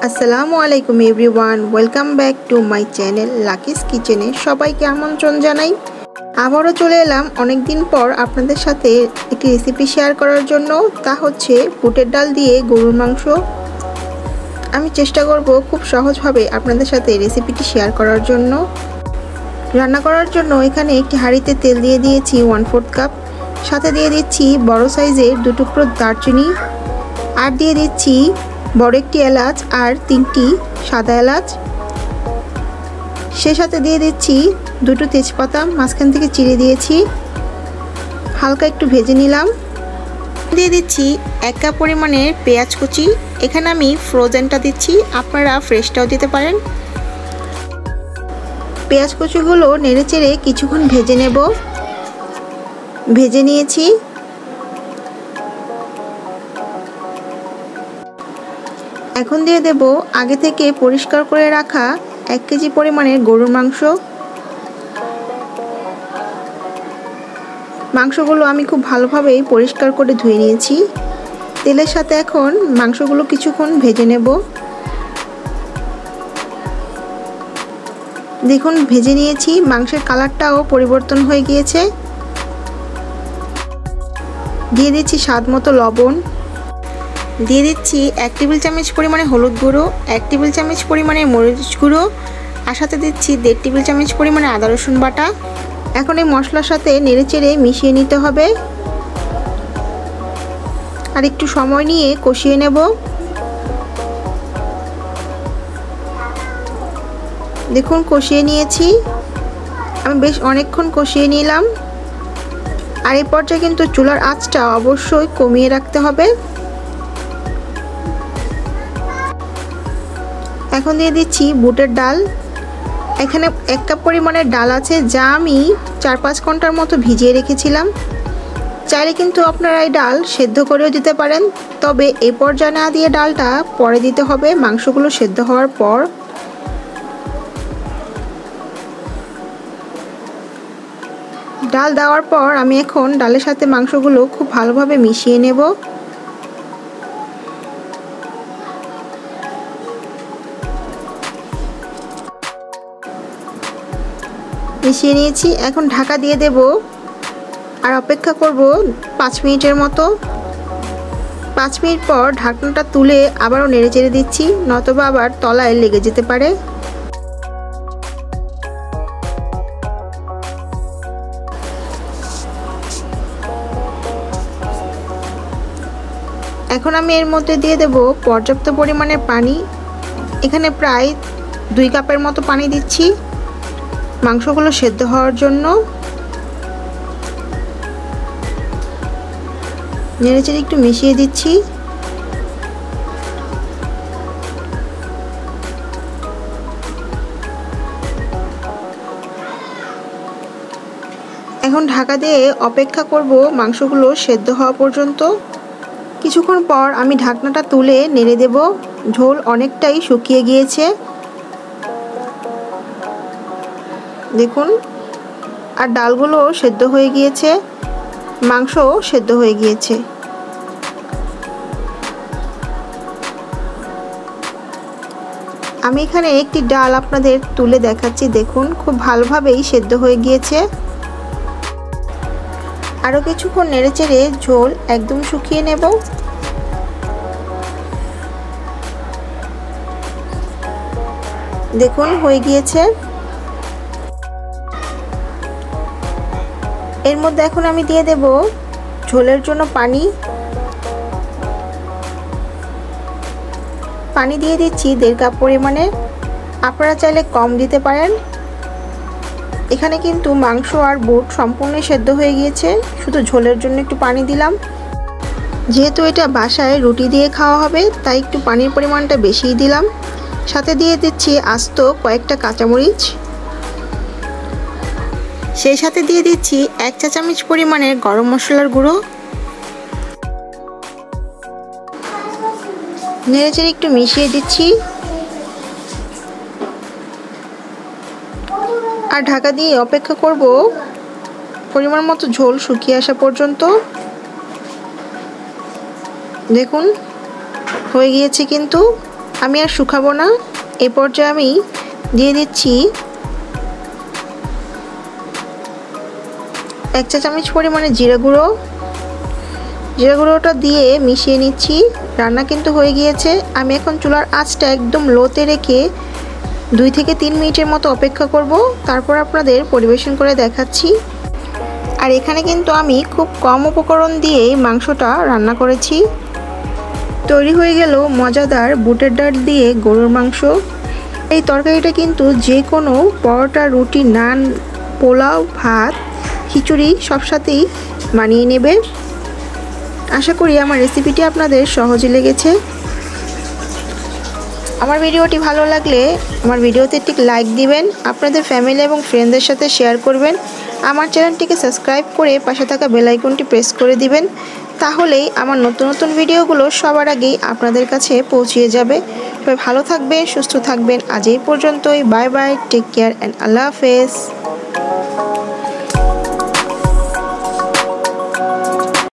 আসসালামু আলাইকুম everyone, welcome back to my channel Lucky's কিচেনে সবাইকে আমন্ত্রণ জানাই। আবারও চলে এলাম অনেকদিন পর আপনাদের সাথে একটি রেসিপি শেয়ার করার জন্য। তা হচ্ছে বুটের ডাল দিয়ে গরুর মাংস। আমি চেষ্টা করব খুব সহজভাবে আপনাদের সাথে রেসিপিটি শেয়ার করার জন্য। রান্না করার জন্য এখানে একটি হাঁড়িতে তেল দিয়ে দিয়েছি 1/4 কাপ, সাথে দিয়ে দিচ্ছি বড় সাইজের 2 টুকরো দারচিনি, আর দিয়ে দিচ্ছি বড় একটি এলাচ আর 3টি সাদা এলাচ। সে সাথে দিয়ে দিচ্ছি 2টো তেজপাতা মাঝখান থেকে চিড়ে দিয়েছি, হালকা একটু ভেজে নিলাম। দিয়ে দিচ্ছি 1 কাপ পরিমাণের পেঁয়াজ কুচি, এখানে আমি ফ্রোজেনটা দিচ্ছি, আপনারা ফ্রেশটাও দিতে পারেন। পেঁয়াজ কুচিগুলো নেড়েচেড়ে কিছুক্ষণ ভেজে নেব। ভেজে নিয়েছি। এখন দিয়ে দেব আগে থেকে পরিষ্কার করে রাখা 1 কেজি পরিমাণের গরুর মাংস। মাংসগুলো আমি খুব ভালোভাবেই পরিষ্কার করে ধুয়ে নিয়েছি। তেলের সাথে এখন মাংসগুলো কিছুক্ষণ ভেজে নেব। দেখুন ভেজে নিয়েছি, মাংসের কালারটাও পরিবর্তন হয়ে গিয়েছে। দিয়ে দিচ্ছি স্বাদ মতো লবণ, দিয়ে দিচ্ছি 1 টেবিল চামচ পরিমাণে হলুদ গুঁড়ো, 1 টেবিল চামচ পরিমাণে মরিচ গুঁড়ো, আর সাথে দিচ্ছি 1.5 টেবিল চামচ পরিমাণে আদা রসুন বাটা। এখন এই মশলার সাথে নেড়েচেড়ে মিশিয়ে নিতে হবে আর একটু সময় নিয়ে কষিয়ে নেব। দেখুন কষিয়ে নিয়েছি, আমি বেশ অনেকক্ষণ কষিয়ে নিলাম। আর এই পর্যায়ে কিন্তু চুলার আঁচটা অবশ্যই কমিয়ে রাখতে হবে। এখন দিয়ে দিচ্ছি বুটের ডাল। এখানে 1 কাপ পরিমাণের ডাল আছে, যা আমি 4-5 ঘন্টার মতো ভিজিয়ে রেখেছিলাম। চাইলে কিন্তু আপনারা এই ডাল সেদ্ধ করেও দিতে পারেন, তবে এই পর্যায়ে না দিয়ে ডালটা পরে দিতে হবে মাংসগুলো সেদ্ধ হওয়ার পর। ডাল দেওয়ার পর আমি এখন ডালের সাথে মাংসগুলো খুব ভালোভাবে মিশিয়ে নেব। মিশিয়ে নিয়েছি, এখন ঢাকা দিয়ে দেব আর অপেক্ষা করব 5 মিনিটের মতো। 5 মিনিট পর ঢাকনাটা তুলে আবারও নেড়েচেড়ে দিচ্ছি, নতুবা আবার তলায় লেগে যেতে পারে। এখন আমি এর মধ্যে দিয়ে দেব পর্যাপ্ত পরিমাণের পানি। এখানে প্রায় 2 কাপের মতো পানি দিচ্ছি মাংসগুলো সেদ্ধ হওয়ার জন্য। নেড়েচেড়ে একটু মিশিয়ে দিচ্ছি। এখন ঢাকা দিয়ে অপেক্ষা করব মাংসগুলো সেদ্ধ হওয়া পর্যন্ত। কিছুক্ষণ পর আমি ঢাকনাটা তুলে নেড়ে দেব। ঝোল অনেকটাই শুকিয়ে গিয়েছে, দেখুন। আর ডালগুলো সেদ্ধ হয়ে গিয়েছে, মাংসও সেদ্ধ হয়ে গিয়েছে। আমি এখানে একটি ডাল আপনাদের তুলে দেখাচ্ছি, দেখুন খুব ভালোভাবেই সেদ্ধ হয়ে গিয়েছে। আরও কিছুক্ষণ নেড়েচেড়ে ঝোল একদম শুকিয়ে নেব। দেখুন হয়ে গিয়েছে। এর মধ্যে এখন আমি দিয়ে দেব ঝোলের জন্য পানি। পানি দিয়ে দিচ্ছি 1.5 কাপ পরিমাণে, আপনারা চাইলে কম দিতে পারেন। এখানে কিন্তু মাংস আর বুট সম্পূর্ণ সেদ্ধ হয়ে গিয়েছে, শুধু ঝোলের জন্য একটু পানি দিলাম। যেহেতু এটা বাসায় রুটি দিয়ে খাওয়া হবে, তাই একটু পানির পরিমাণটা বেশিই দিলাম। সাথে দিয়ে দিচ্ছি আস্ত কয়েকটা কাঁচামরিচ, সেই সাথে দিয়ে দিচ্ছি 1 চা চামচ পরিমাণের গরম মশলার গুঁড়ো। নেড়েচেড়ে একটু মিশিয়ে দিচ্ছি আর ঢাকা দিয়ে অপেক্ষা করব পরিমাণ মতো ঝোল শুকিয়ে আসা পর্যন্ত। দেখুন হয়ে গিয়েছে, কিন্তু আমি আর শুকাবো না। এই পর্যায়ে আমি দিয়ে দিচ্ছি 1 চা চামচ পরিমাণে জিরা গুঁড়ো। জিরা গুঁড়োটা দিয়ে মিশিয়ে নিচ্ছি। রান্না কিন্তু হয়ে গিয়েছে। আমি এখন চুলার আঁচটা একদম লোতে রেখে 2 থেকে 3 মিনিটের মতো অপেক্ষা করব, তারপর আপনাদের পরিবেশন করে দেখাচ্ছি। আর এখানে কিন্তু আমি খুব কম উপকরণ দিয়েই মাংসটা রান্না করেছি। তৈরি হয়ে গেল মজাদার বুটের ডাল দিয়ে গরুর মাংস। এই তরকারিটা কিন্তু যে কোনো পরোটা, রুটি, নান, পোলাও, ভাত, খিচুড়ি সব সাথেই মানিয়ে নেবে। আশা করি আমার রেসিপিটি আপনাদের সহজে লেগেছে। আমার ভিডিওটি ভালো লাগলে আমার ভিডিওতে একটি লাইক দিবেন, আপনাদের ফ্যামিলি এবং ফ্রেন্ডদের সাথে শেয়ার করবেন। আমার চ্যানেলটিকে সাবস্ক্রাইব করে পাশে থাকা বেল আইকনটি প্রেস করে দিবেন, তাহলেই আমার নতুন নতুন ভিডিওগুলো সবার আগেই আপনাদের কাছে পৌঁছে যাবে। সবাই ভালো থাকবেন, সুস্থ থাকবেন। আজ এই পর্যন্তই। Bye bye, take care and আল্লাহ হাফেজ।